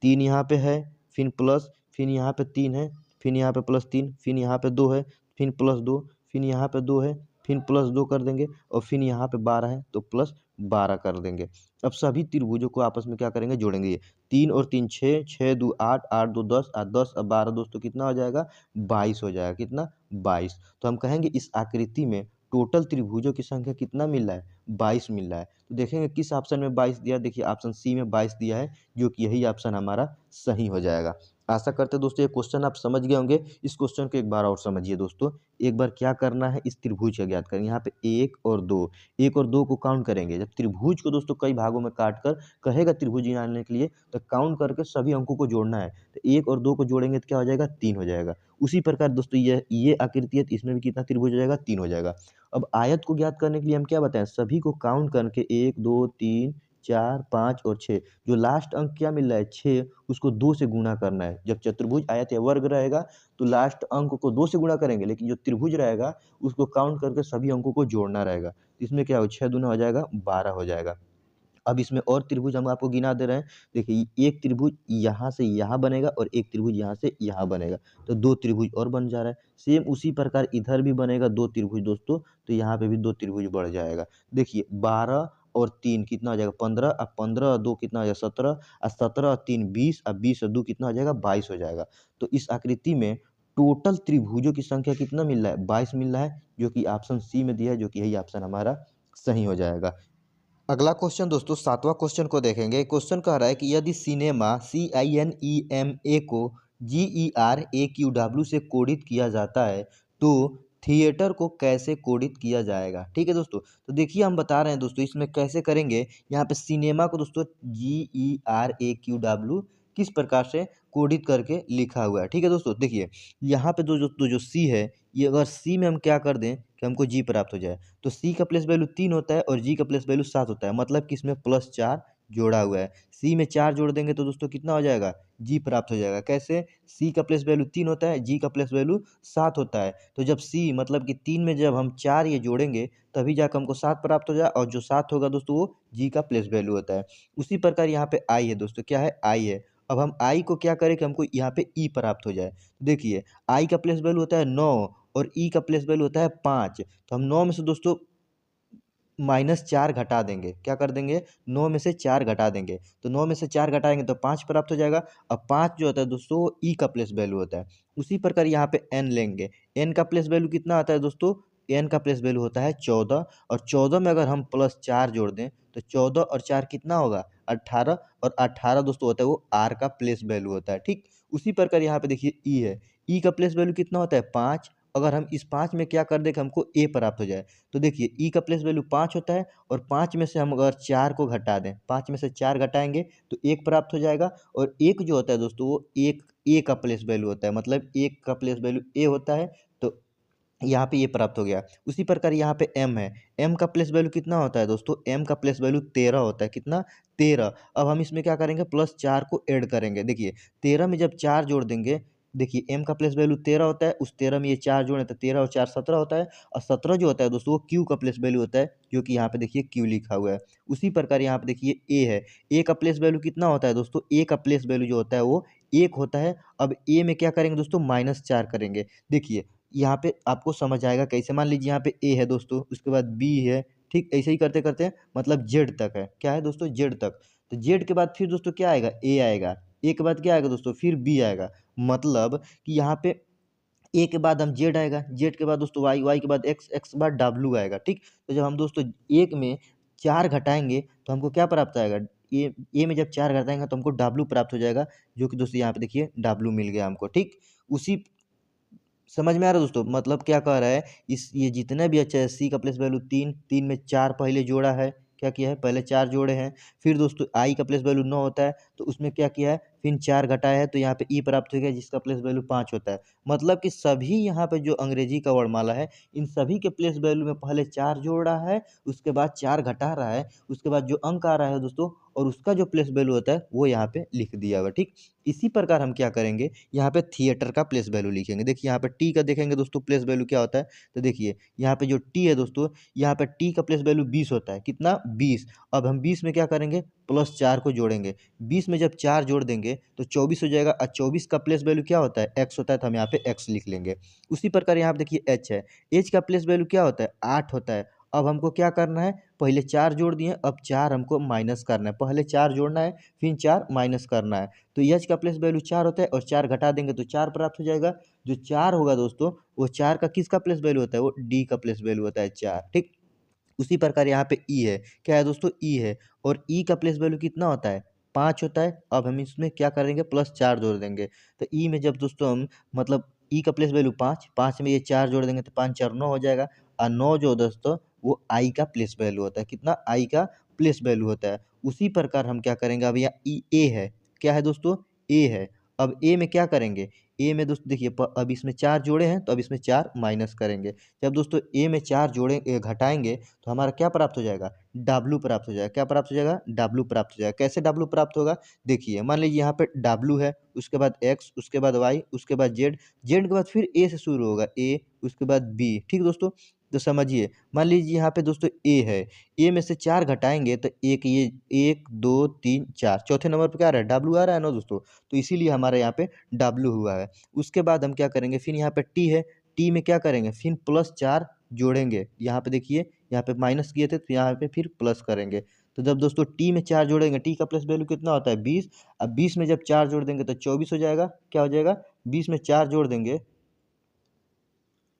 S1: 3 यहाँ पे है, फिर प्लस, फिर यहाँ पे 3 है, फिर यहाँ पे प्लस 3, फिर यहाँ पे 2 है, फिर प्लस 2, फिर यहाँ पे 2 है, फिर प्लस 2 कर देंगे, और फिर यहाँ पे 12 है तो प्लस 12 कर देंगे। अब सभी त्रिभुजों को आपस में क्या करेंगे, जोड़ेंगे। ये 3 और 3 6, 6 2 8, 8 2 10, 10 और 12 दोस्तों कितना हो जाएगा, 22 हो जाएगा। कितना, 22। तो हम कहेंगे इस आकृति में टोटल त्रिभुजों की संख्या कितना मिल रहा है, 22 मिल रहा है। तो देखेंगे किस ऑप्शन में 22 दिया, देखिए ऑप्शन सी में 22 दिया है, जो कि यही ऑप्शन हमारा सही हो जाएगा। आशा करते हैं दोस्तों ये क्वेश्चन आप समझ गए होंगे। इस क्वेश्चन को एक बार और समझिए दोस्तों। एक बार क्या करना है, इस त्रिभुज का ज्ञात करेंगे। यहाँ पे 1 और 2, 1 और 2 को काउंट करेंगे। जब त्रिभुज को दोस्तों कई भागों में काट कर कहेगा त्रिभुज निकालने के लिए, तो काउंट करके सभी अंकों को जोड़ना है। तो 1 और 2 को जोड़ेंगे तो क्या हो जाएगा, 3 हो जाएगा। उसी प्रकार दोस्तों ये आकृति है, तो इसमें भी कितना त्रिभुज हो जाएगा, 3 हो जाएगा। अब आयत को ज्ञात करने के लिए हम क्या बताएं, सभी को काउंट करके 1 2 3 4 5 और 6, जो लास्ट अंक क्या मिल रहा है 6, उसको 2 से गुणा करना है। जब चतुर्भुज आयत या वर्ग रहेगा तो लास्ट अंक को 2 से गुणा करेंगे, लेकिन जो त्रिभुज रहेगा उसको काउंट करके सभी अंकों को जोड़ना रहेगा। इसमें क्या हो, 6 दूना हो जाएगा 12 हो जाएगा। अब इसमें और त्रिभुज हम आपको गिना दे रहे हैं। देखिए एक त्रिभुज यहाँ से यहाँ बनेगा और एक त्रिभुज यहाँ से यहाँ बनेगा, तो 2 त्रिभुज और बन जा रहा है। सेम उसी प्रकार इधर भी बनेगा 2 त्रिभुज दोस्तों, तो यहाँ पे भी 2 त्रिभुज बढ़ जाएगा। देखिए 12 और 3 कितना हो जाएगा, 15, और 15 और 2 कितना हो जाएगा, 17, और 17 और 3 20, और 20 और 2 कितना हो जाएगा, 22 हो जाएगा। तो इस आकृति में टोटल त्रिभुजों की संख्या कितना मिल रहा है, 22 मिल रहा है, जो कि ऑप्शन सी में दिया है, जो कि यही ऑप्शन हमारा सही हो जाएगा। अगला क्वेश्चन दोस्तों 7वां क्वेश्चन को देखेंगे। क्वेश्चन कह रहा है कि यदि सिनेमा CINEMA को GERAQW से कोडित किया जाता है तो थिएटर को कैसे कोडित किया जाएगा। ठीक है दोस्तों, तो देखिए हम बता रहे हैं दोस्तों इसमें कैसे करेंगे। यहाँ पे सिनेमा को दोस्तों GERAQW किस प्रकार से कोडित करके लिखा हुआ है। ठीक है दोस्तों, देखिए यहाँ पे जो सी है, ये अगर सी में हम क्या कर दें कि हमको जी प्राप्त हो जाए, तो सी का प्लेस वैल्यू 3 होता है और जी का प्लेस वैल्यू 7 होता है, मतलब कि इसमें +4 जोड़ा हुआ है। सी में 4 जोड़ देंगे तो दोस्तों कितना हो जाएगा, जी प्राप्त हो जाएगा। कैसे, सी का प्लेस वैल्यू 3 होता है, जी का प्लेस वैल्यू 7 होता है, तो जब सी मतलब कि 3 में जब हम 4 ये जोड़ेंगे तभी जाकर हमको 7 प्राप्त हो जाए, और जो 7 होगा दोस्तों वो जी का प्लेस वैल्यू होता है। उसी प्रकार यहाँ पे आई है दोस्तों, क्या है, आई है। अब हम आई को क्या करें कि हमको यहाँ पे ई प्राप्त हो जाए। देखिए आई का प्लेस वैल्यू होता है 9 और ई का प्लेस वैल्यू होता है 5, तो हम 9 में से दोस्तों -4 घटा देंगे। क्या कर देंगे, 9 में से 4 घटा देंगे, तो 9 में से 4 घटाएंगे तो 5 प्राप्त हो जाएगा। अब 5 जो होता है दोस्तों वो ई का प्लेस वैल्यू होता है। उसी प्रकार यहाँ पे एन लेंगे, एन का प्लेस वैल्यू कितना आता है दोस्तों, एन का प्लेस वैल्यू होता है 14, और 14 में अगर हम +4 जोड़ दें तो 14 और 4 कितना होगा, 18, और 18 दोस्तों होता है वो आर का प्लेस वैल्यू होता है। ठीक, उसी प्रकार यहाँ पे देखिए ई है, ई का प्लेस वैल्यू कितना होता है 5, अगर हम इस 5 में क्या कर दें कि हमको ए प्राप्त हो जाए, तो देखिए ई का प्लेस वैल्यू 5 होता है, और 5 में से हम अगर 4 को घटा दें, 5 में से 4 घटाएंगे तो 1 प्राप्त हो जाएगा, और 1 जो होता है दोस्तों वो एक ए का प्लेस वैल्यू होता है, मतलब 1 का प्लेस वैल्यू ए होता है, तो यहाँ पे ये प्राप्त हो गया। उसी प्रकार यहाँ पे m है, m का प्लेस वैल्यू कितना होता है दोस्तों, m का प्लेस वैल्यू 13 होता है, कितना, 13। अब हम इसमें क्या करेंगे, +4 को ऐड करेंगे। देखिए 13 में जब 4 जोड़ देंगे, देखिए m का प्लेस वैल्यू 13 होता है, उस 13 में ये 4 जोड़े तो 13 और 4 17 होता है, और 17 जो होता है दोस्तों वो q का प्लेस वैल्यू होता है, जो कि यहाँ पे देखिए q लिखा हुआ है। उसी प्रकार यहाँ पे देखिए a है, a का प्लेस वैल्यू कितना होता है दोस्तों, a का प्लेस वैल्यू जो होता है वो 1 होता है। अब a में क्या करेंगे दोस्तों, -4 करेंगे। देखिए यहाँ पे आपको समझ आएगा कैसे। मान लीजिए यहाँ पे ए है दोस्तों, उसके बाद बी है, ठीक, ऐसे ही करते करते मतलब जेड तक है, क्या है दोस्तों, जेड तक। तो जेड के बाद फिर दोस्तों क्या आएगा, ए आएगा, ए के बाद क्या आएगा दोस्तों, फिर बी आएगा, मतलब कि यहाँ पे ए के बाद हम जेड आएगा, जेड के बाद दोस्तों वाई, वाई के बाद एक्स, एक्स के बाद डब्लू आएगा। ठीक, तो जब हम दोस्तों एक में 4 घटाएंगे तो हमको क्या प्राप्त आएगा, ए में जब 4 घटाएंगे तो हमको डब्लू प्राप्त हो जाएगा, जो कि दोस्तों यहाँ पे देखिए डब्लू मिल गया हमको। ठीक, उसी समझ में आ रहा है दोस्तों, मतलब क्या कह रहा है, इस ये जितने भी अच्छा है, सी का प्लेस वैल्यू 3, 3 में 4 पहले जोड़ा है, क्या किया है, पहले 4 जोड़े हैं। फिर दोस्तों आई का प्लेस वैल्यू 9 होता है, तो उसमें क्या किया है, फिर 4 घटाया है, तो यहाँ पे ई प्राप्त हो गया जिसका प्लेस वैल्यू 5 होता है। मतलब कि सभी यहाँ पे जो अंग्रेजी का वर्णमाला है, इन सभी के प्लेस वैल्यू में पहले 4 जोड़ रहा है, उसके बाद 4 घटा रहा है, उसके बाद जो अंक आ रहा है दोस्तों और उसका जो प्लेस वैल्यू होता है वो यहाँ पे लिख दिया हुआ, ठीक। इसी प्रकार हम क्या करेंगे, यहाँ पे थिएटर का प्लेस वैल्यू लिखेंगे। देखिए यहाँ पे टी का देखेंगे दोस्तों प्लेस वैल्यू क्या होता है, तो देखिए यहाँ पे जो टी है दोस्तों, यहाँ पे टी का प्लेस वैल्यू 20 होता है, कितना, 20। अब हम 20 में क्या करेंगे, +4 को जोड़ेंगे। 20 में जब 4 जोड़ देंगे तो 24 हो जाएगा, और 24 का प्लेस वैल्यू क्या होता है, एक्स होता है, तो हम यहाँ पे एक्स लिख लेंगे। उसी प्रकार यहाँ पे देखिए एच है, एच का प्लेस वैल्यू क्या होता है, 8 होता है। अब हमको क्या करना है, पहले 4 जोड़ दिए, अब 4 हमको माइनस करना है, पहले 4 जोड़ना है, फिर 4 माइनस करना है। तो एच का प्लेस वैल्यू 4 होता है और 4 घटा देंगे तो 4 प्राप्त हो जाएगा। जो 4 होगा दोस्तों, वो 4 का किसका प्लेस वैल्यू होता है, वो डी का प्लेस वैल्यू होता है 4, ठीक। उसी प्रकार यहाँ पे ई है, क्या है दोस्तों, ई है, और ई का प्लेस वैल्यू कितना होता है, 5 होता है। अब हम इसमें क्या करेंगे, +4 जोड़ देंगे। तो ई में जब दोस्तों हम मतलब ई का प्लेस वैल्यू 5, 5 में ये 4 जोड़ देंगे तो 5 4 9 हो जाएगा, और 9 जो दोस्तों वो आई का प्लेस वैल्यू होता है, कितना, आई का प्लेस वैल्यू होता है। उसी प्रकार हम क्या करेंगे, अब यहाँ ई ए है, क्या है दोस्तों, ए है। अब ए में क्या करेंगे, ए में दोस्तों देखिए अब इसमें 4 जोड़े हैं तो अब इसमें 4 माइनस करेंगे। जब दोस्तों ए में 4 जोड़े घटाएंगे तो हमारा क्या प्राप्त हो जाएगा, डब्लू प्राप्त हो जाएगा। क्या प्राप्त हो जाएगा, डब्लू प्राप्त हो जाएगा। कैसे डब्लू प्राप्त होगा, देखिए मान लीजिए यहाँ पे डब्लू है, उसके बाद एक्स, उसके बाद वाई, उसके बाद जेड, जेड के बाद फिर ए से शुरू होगा, ए, उसके बाद बी, ठीक दोस्तों। तो समझिए, मान लीजिए यहाँ पे दोस्तों ए है, ए में से 4 घटाएंगे तो एक ये 1 2 3 4, चौथे नंबर पे क्या आ रहा है, डब्लू आ रहा है ना दोस्तों, तो इसीलिए हमारे यहाँ पे डब्लू हुआ है। उसके बाद हम क्या करेंगे, फिर यहाँ पे टी है, टी में क्या करेंगे, फिर +4 जोड़ेंगे। यहाँ पे देखिए, यहाँ पे माइनस किए थे तो यहाँ पे फिर प्लस करेंगे। तो जब दोस्तों टी में 4 जोड़ेंगे, टी का प्लस वैल्यू कितना होता है, 20। अब 20 में जब 4 जोड़ देंगे तो 24 हो जाएगा। क्या हो जाएगा, 20 में 4 जोड़ देंगे,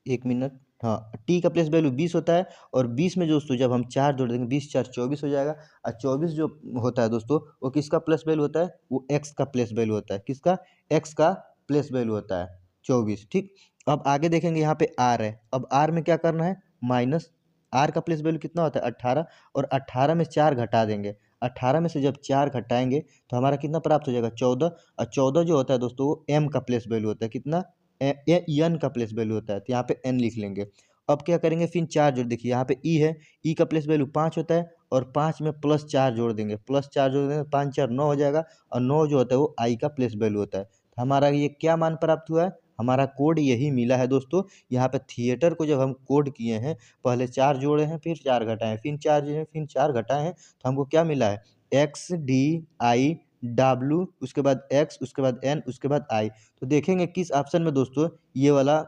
S1: 1 मिनट, हाँ, टी का प्लेस वैल्यू 20 होता है, और 20 में दोस्तों जब हम 4 जोड़ देंगे, 20 4 24 हो जाएगा। और 24 जो होता है दोस्तों, वो किसका प्लस वैल्यू होता है, वो एक्स का प्लेस वैल्यू होता है, किसका, एक्स का प्लेस वैल्यू होता है 24, ठीक। अब आगे देखेंगे, यहाँ पे आर है, अब आर में क्या करना है, माइनस, आर का प्लेस वैल्यू कितना होता है, 18, और 18 में 4 घटा देंगे। 18 में से जब 4 घटाएंगे तो हमारा कितना प्राप्त हो जाएगा, 14, और 14 जो होता है दोस्तों वो एम का प्लेस वैल्यू होता है, कितना, एन का प्लेस वैल्यू होता है, तो यहाँ पे एन लिख लेंगे। अब क्या करेंगे, फिर 4 जोड़, देखिए यहाँ पे ई है, ई का प्लेस वैल्यू 5 होता है, और 5 में +4 जोड़ देंगे, +4 जोड़ देंगे, 5 4 9 हो जाएगा, और 9 जो होता है वो आई का प्लेस वैल्यू होता है। तो हमारा ये क्या मान प्राप्त हुआ है, हमारा कोड यही मिला है दोस्तों। यहाँ पे थिएटर को जब हम कोड किए हैं, पहले 4 जोड़े हैं, फिर 4 घटाए हैं, फिर 4 जोड़े हैं, फिर 4 घटाए हैं, तो हमको क्या मिला है, एक्स डी आई डब्लू, उसके बाद एक्स, उसके बाद एन, उसके बाद आई। तो देखेंगे किस ऑप्शन में दोस्तों ये वाला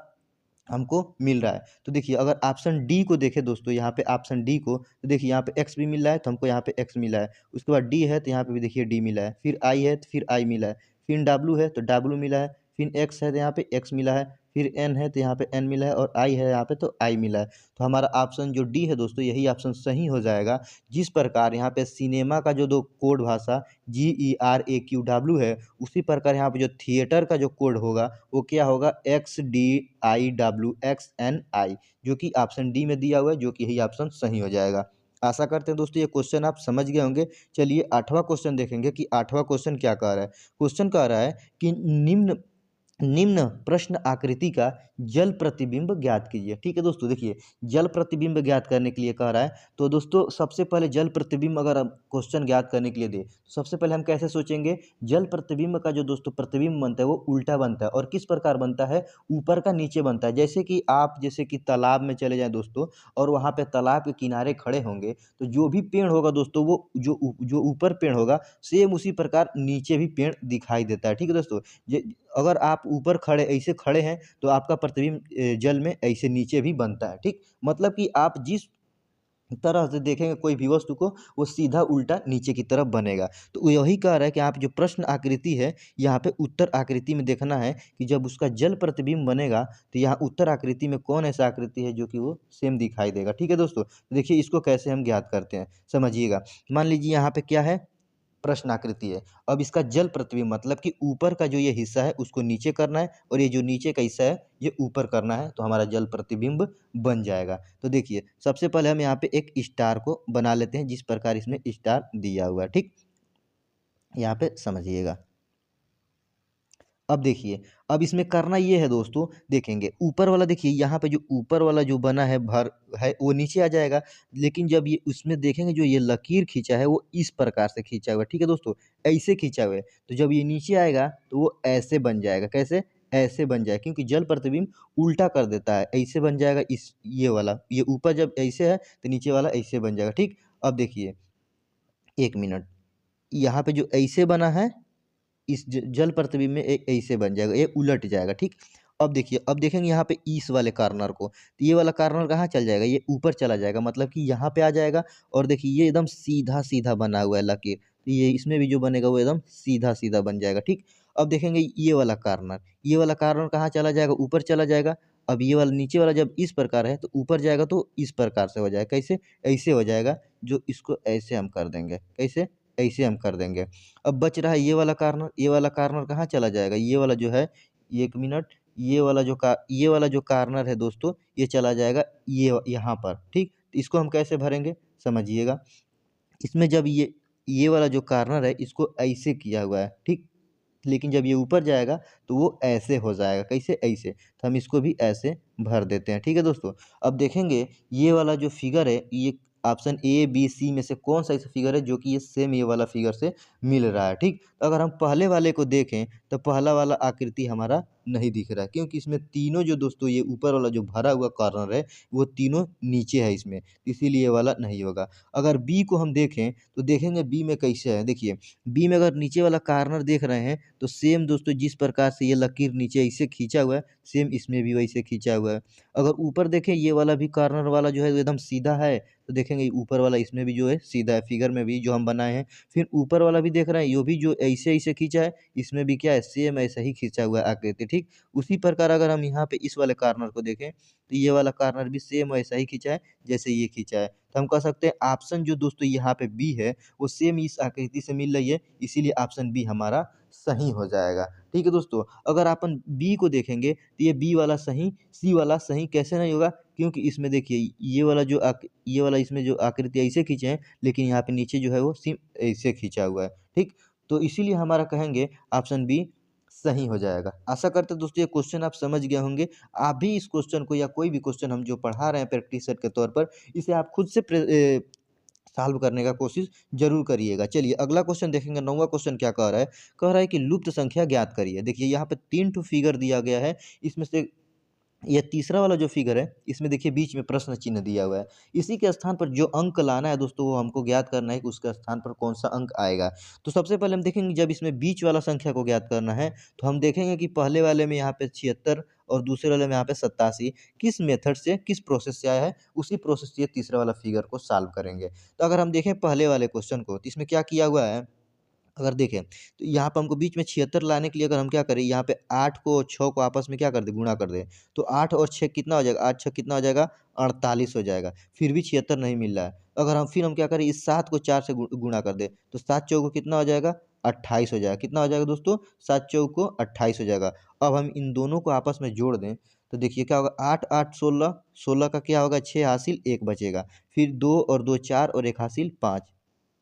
S1: हमको मिल रहा है। तो देखिए अगर ऑप्शन डी को देखें दोस्तों, यहाँ पे ऑप्शन डी को, तो देखिए यहाँ पे एक्स भी मिल रहा है, तो हमको यहाँ पे एक्स मिला है। उसके बाद डी है तो यहाँ पे भी देखिए डी मिला है, फिर आई है तो फिर आई मिला है, फिर डब्लू है तो डब्लू मिला है, फिर एक्स है तो यहाँ पे एक्स मिला है, फिर एन है तो यहाँ पे एन मिला है, और आई है यहाँ पे तो आई मिला है। तो हमारा ऑप्शन जो डी है दोस्तों, यही ऑप्शन सही हो जाएगा। जिस प्रकार यहाँ पे सिनेमा का जो दो कोड भाषा GERAQW है, उसी प्रकार यहाँ पे जो थिएटर का जो कोड होगा वो क्या होगा, XDIWXNI, जो कि ऑप्शन डी में दिया हुआ है, जो कि यही ऑप्शन सही हो जाएगा। आशा करते हैं दोस्तों ये क्वेश्चन आप समझ गए होंगे। चलिए 8वां क्वेश्चन देखेंगे कि 8वां क्वेश्चन क्या कह रहा है। क्वेश्चन कह रहा है कि निम्न निम्न प्रश्न आकृति का जल प्रतिबिंब ज्ञात कीजिए। ठीक है दोस्तों, देखिए जल प्रतिबिंब ज्ञात करने के लिए कह रहा है, तो दोस्तों सबसे पहले जल प्रतिबिंब अगर हम क्वेश्चन ज्ञात करने के लिए दे, तो सबसे पहले हम कैसे सोचेंगे, जल प्रतिबिंब का जो दोस्तों प्रतिबिंब बनता है वो उल्टा बनता है, और किस प्रकार बनता है, ऊपर का नीचे बनता है। जैसे कि आप जैसे कि तालाब में चले जाएं दोस्तों, और वहाँ पे तालाब के किनारे खड़े होंगे, तो जो भी पेड़ होगा दोस्तों, वो जो ऊपर पेड़ होगा, सेम उसी प्रकार नीचे भी पेड़ दिखाई देता है। ठीक है दोस्तों, अगर आप ऊपर खड़े ऐसे खड़े हैं तो आपका प्रतिबिंब जल में ऐसे नीचे भी बनता है। ठीक, मतलब कि आप जिस तरह से देखेंगे कोई भी वस्तु को, वो सीधा उल्टा नीचे की तरफ बनेगा। तो यही कह रहा है कि आप जो प्रश्न आकृति है, यहाँ पे उत्तर आकृति में देखना है कि जब उसका जल प्रतिबिंब बनेगा तो यहाँ उत्तर आकृति में कौन ऐसा आकृति है जो कि वो सेम दिखाई देगा। ठीक है दोस्तों, तो देखिए इसको कैसे हम ज्ञात करते हैं, समझिएगा। मान लीजिए यहाँ पे क्या है, प्रश्नाकृति है। अब इसका जल प्रतिबिंब मतलब कि ऊपर का जो ये हिस्सा है उसको नीचे करना है और ये जो नीचे का हिस्सा है ये ऊपर करना है, तो हमारा जल प्रतिबिंब बन जाएगा। तो देखिए सबसे पहले हम यहाँ पे एक स्टार को बना लेते हैं, जिस प्रकार इसमें स्टार दिया हुआ है, ठीक। यहाँ पे समझिएगा। अब देखिए, अब इसमें करना ये है दोस्तों, देखेंगे ऊपर वाला, देखिए यहाँ पे जो ऊपर वाला जो बना है भर है वो नीचे आ जाएगा। लेकिन जब ये उसमें देखेंगे जो ये लकीर खींचा है वो इस प्रकार से खींचा हुआ है, ठीक है दोस्तों, ऐसे खींचा हुआ है। तो जब ये नीचे आएगा तो वो ऐसे बन जाएगा, कैसे, ऐसे बन जाएगा, क्योंकि जल प्रतिबिंब उल्टा कर देता है, ऐसे बन जाएगा। इस ये वाला, ये ऊपर जब ऐसे है तो नीचे वाला ऐसे बन जाएगा, ठीक। अब देखिए 1 मिनट, यहाँ पे जो ऐसे बना है इस जल प्रतिबिंब में एक ऐसे बन जाएगा, ये उलट जाएगा, ठीक। अब देखिए, अब देखेंगे यहाँ पे इस वाले कार्नर को, तो ये वाला कार्नर कहाँ चल जाएगा, ये ऊपर चला जाएगा, मतलब कि यहाँ पे आ जाएगा। और देखिए ये एकदम सीधा सीधा बना हुआ है लकीर, तो ये इसमें भी जो बनेगा वो एकदम सीधा सीधा बन जाएगा, ठीक। अब देखेंगे ये वाला कार्नर, ये वाला कार्नर कहाँ चला जाएगा, ऊपर चला जाएगा। अब ये वाला नीचे वाला जब इस प्रकार है तो ऊपर जाएगा तो इस प्रकार से हो जाएगा, कैसे, ऐसे हो जाएगा। जो इसको ऐसे हम कर देंगे, कैसे, ऐसे हम कर देंगे। अब बच रहा है ये वाला कार्नर, ये वाला कार्नर कहाँ चला जाएगा, ये वाला जो है, 1 मिनट, ये वाला जो कार्नर है दोस्तों ये चला जाएगा ये यहाँ पर, ठीक। तो इसको हम कैसे भरेंगे समझिएगा। इसमें जब ये वाला जो कार्नर है इसको ऐसे किया हुआ है, ठीक। लेकिन जब ये ऊपर जाएगा तो वो ऐसे हो जाएगा, कैसे, ऐसे। तो हम इसको भी ऐसे भर देते हैं, ठीक है दोस्तों। अब देखेंगे ये वाला जो फिगर है, ये ऑप्शन ए बी सी में से कौन सा ऐसा फिगर है जो कि ये सेम ये वाला फिगर से मिल रहा है, ठीक। तो अगर हम पहले वाले को देखें तो पहला वाला आकृति हमारा नहीं दिख रहा है, क्योंकि इसमें तीनों जो दोस्तों ये ऊपर वाला जो भरा हुआ कॉर्नर है वो तीनों नीचे है इसमें, इसीलिए ये वाला नहीं होगा। अगर बी को हम देखें तो देखेंगे बी में कैसे है, देखिए बी में अगर नीचे वाला कार्नर देख रहे हैं तो सेम दोस्तों जिस प्रकार से ये लकीर नीचे ऐसे खींचा हुआ है सेम इसमें भी वैसे खींचा हुआ है। अगर ऊपर देखें ये वाला भी कार्नर वाला जो है वो एकदम सीधा है, तो देखेंगे ऊपर वाला इसमें भी जो है सीधा है, फिगर में भी जो हम बनाए हैं। फिर ऊपर वाला भी देख रहे हैं, ये भी जो ऐसे ऐसे खींचा है इसमें भी क्या है, सेम ऐसा ही खींचा हुआ है आकृति, ठीक। उसी प्रकार अगर हम यहाँ पे इस वाले कार्नर को देखें तो ये वाला कार्नर भी सेम वैसा ही खींचा है जैसे ये खींचा है। तो हम कह सकते हैं ऑप्शन जो दोस्तों यहाँ पे बी है वो सेम इस आकृति से मिल रही है, इसीलिए ऑप्शन बी हमारा सही हो जाएगा, ठीक है दोस्तों। अगर अपन बी को देखेंगे तो ये बी वाला सही, सी वाला सही कैसे नहीं होगा, क्योंकि इसमें देखिए ये वाला इसमें जो आकृति ऐसे खींचे हैं, लेकिन यहाँ पे नीचे जो है वो सिम ऐसे खींचा हुआ है, ठीक। तो इसीलिए हमारा कहेंगे ऑप्शन बी सही हो जाएगा। आशा करते हैं दोस्तों ये क्वेश्चन आप समझ गए होंगे। आप भी इस क्वेश्चन को या कोई भी क्वेश्चन हम जो पढ़ा रहे हैं प्रैक्टिस सेट के तौर पर, इसे आप खुद से सॉल्व करने का कोशिश ज़रूर करिएगा। चलिए अगला क्वेश्चन देखेंगे, 9वां क्वेश्चन क्या कह रहा है? कह रहा है कि लुप्त संख्या ज्ञात करिए। देखिए यहाँ पे 3 ठो फिगर दिया गया है, इसमें से ये तीसरा वाला जो फिगर है, इसमें देखिए बीच में प्रश्न चिन्ह दिया हुआ है। इसी के स्थान पर जो अंक लाना है दोस्तों, वो हमको ज्ञात करना है कि उसके स्थान पर कौन-सा अंक आएगा। तो सबसे पहले हम देखेंगे जब इसमें बीच वाला संख्या को ज्ञात करना है, तो हम देखेंगे कि पहले वाले में यहाँ पे 76 और दूसरे वाले में यहाँ पे 87 किस मेथड से, किस प्रोसेस से आया है, उसी प्रोसेस से ये तीसरा वाला फिगर को सॉल्व करेंगे। तो अगर हम देखें पहले वाले क्वेश्चन को, तो इसमें क्या किया हुआ है, अगर देखें तो यहाँ पे हमको बीच में 76 लाने के लिए अगर हम क्या करें, यहाँ पे 8 को और 6 को आपस में क्या कर दें, गुणा कर दें। तो 8 और 6 कितना हो जाएगा, 8 6 कितना हो जाएगा, 48 हो जाएगा। फिर भी 76 नहीं मिल रहा है। अगर हम क्या करें, इस 7 को 4 से गुणा कर दें, तो 7 चौको कितना हो जाएगा, 28 हो जाएगा। कितना हो जाएगा दोस्तों, 7 चौको 28 हो जाएगा। अब हम इन दोनों को आपस में जोड़ दें तो देखिए क्या होगा, 8 8 16, 16 का क्या होगा, 6 हासिल 1 बचेगा। फिर 2 और 2 4 और 1 हासिल 5,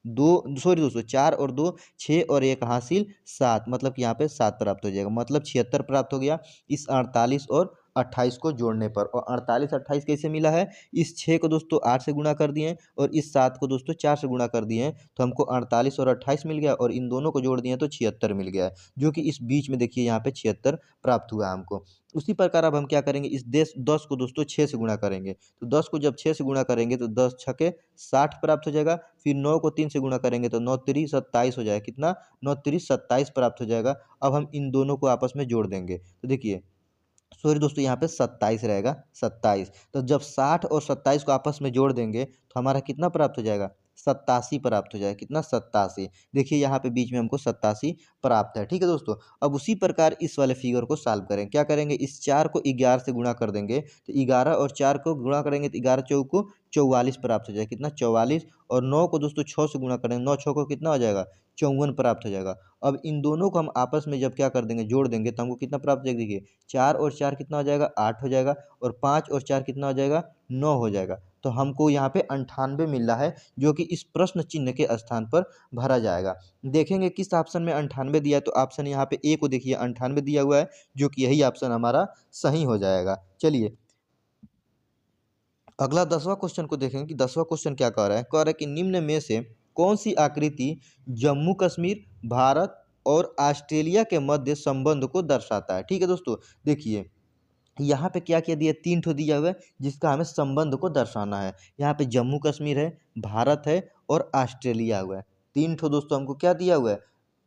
S1: दो सॉरी दोस्तों 4 और 2 6 और 1 हासिल 7, मतलब कि यहाँ पे 7 प्राप्त हो जाएगा, मतलब 76 प्राप्त हो गया इस 48 और 28 को जोड़ने पर। और 48 28 कैसे मिला है, इस 6 को दोस्तों 8 से गुणा कर दिए हैं और इस 7 को दोस्तों 4 से गुणा कर दिए हैं, तो हमको 48 और 28 मिल गया और इन दोनों को जोड़ दिए तो 76 मिल गया है, जो कि इस बीच में देखिए यहाँ पे 76 प्राप्त हुआ हमको। उसी प्रकार अब हम क्या करेंगे, इस 10 को दोस्तों 6 से गुणा करेंगे, तो 10 को जब 6 से गुणा करेंगे तो 10 छके 60 प्राप्त हो जाएगा। फिर 9 को 3 से गुणा करेंगे तो 9 3 27 हो जाएगा, कितना, 9 3 27 प्राप्त हो जाएगा। अब हम इन दोनों को आपस में जोड़ देंगे तो देखिए, सॉरी दोस्तों यहाँ पे 27 रहेगा, 27। तो जब 60 और 27 को आपस में जोड़ देंगे तो हमारा कितना प्राप्त हो जाएगा, 87 प्राप्त हो जाएगा, कितना, 87। देखिए यहाँ पे बीच में हमको 87 प्राप्त है, ठीक है दोस्तों। अब उसी प्रकार इस वाले फिगर को सॉल्व करें, क्या करेंगे, इस 4 को 11 से गुणा कर देंगे, तो 11 और 4 को गुणा करेंगे तो 11 चौक को 44 प्राप्त हो जाएगा, कितना, 44। और 9 को दोस्तों 6 से गुणा करेंगे, 9 6 को कितना हो जाएगा, 54 प्राप्त हो जाएगा। अब इन दोनों को हम आपस में जब क्या कर देंगे, जोड़ देंगे, तो हमको कितना प्राप्त हो जाएगा, देखिए 4 और 4 कितना हो जाएगा, 8 हो जाएगा, और 5 और 4 कितना हो जाएगा, 9 हो जाएगा। तो हमको यहाँ पे 98 मिल रहा है, जो कि इस प्रश्न चिन्ह के स्थान पर भरा जाएगा। देखेंगे किस ऑप्शन में 98 दिया है, तो ऑप्शन यहाँ पे ए को देखिए 98 दिया हुआ है, जो कि यही ऑप्शन हमारा सही हो जाएगा। चलिए अगला 10वां क्वेश्चन को देखेंगे कि 10वां क्वेश्चन क्या कह रहा है। कह रहा है कि निम्न में से कौन सी आकृति जम्मू कश्मीर, भारत और ऑस्ट्रेलिया के मध्य संबंध को दर्शाता है। ठीक है दोस्तों, देखिए यहाँ पे क्या क्या दिया, 3 ठो दिया हुआ है जिसका हमें संबंध को दर्शाना है। यहाँ पे जम्मू कश्मीर है, भारत है और ऑस्ट्रेलिया हुआ है। 3 ठो दोस्तों हमको क्या दिया हुआ है,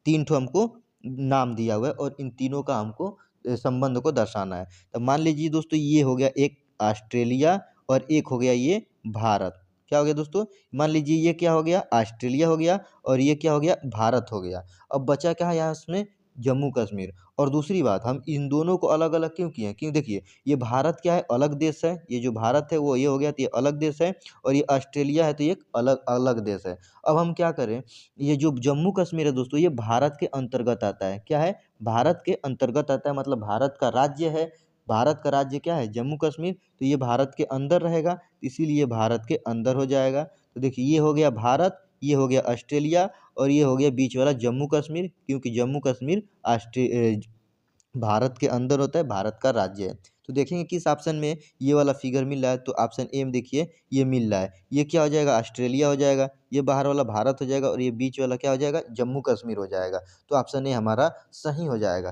S1: 3 ठो हमको नाम दिया हुआ है, और इन तीनों का हमको संबंध को दर्शाना है। तो मान लीजिए दोस्तों, ये हो गया एक ऑस्ट्रेलिया और एक हो गया ये भारत। क्या हो गया दोस्तों, मान लीजिए ये क्या हो गया, ऑस्ट्रेलिया हो गया, और ये क्या हो गया, भारत हो गया। अब बचा क्या है यहाँ इसमें, जम्मू कश्मीर। और दूसरी बात, हम इन दोनों को अलग अलग क्यों किए हैं, क्यों, देखिए ये भारत क्या है, अलग देश है, ये जो भारत है वो ये हो गया, तो ये अलग देश है, और ये ऑस्ट्रेलिया है तो ये एक अलग अलग देश है। अब हम क्या करें, ये जो जम्मू कश्मीर है दोस्तों, ये भारत के अंतर्गत आता है। क्या है, भारत के अंतर्गत आता है, मतलब भारत का राज्य है। भारत का राज्य क्या है, जम्मू कश्मीर, तो ये भारत के अंदर रहेगा, इसीलिए भारत के अंदर हो जाएगा। तो देखिए ये हो गया भारत, ये हो गया ऑस्ट्रेलिया, और ये हो गया बीच वाला जम्मू कश्मीर, क्योंकि जम्मू कश्मीर भारत के अंदर होता है, भारत का राज्य है। तो देखेंगे किस ऑप्शन में ये वाला फिगर मिल रहा है, तो ऑप्शन ए में देखिए ये मिल रहा है। ये क्या हो जाएगा, ऑस्ट्रेलिया हो जाएगा, ये बाहर वाला भारत हो जाएगा, और ये बीच वाला क्या हो जाएगा, जम्मू कश्मीर हो जाएगा। तो ऑप्शन ए हमारा सही हो जाएगा।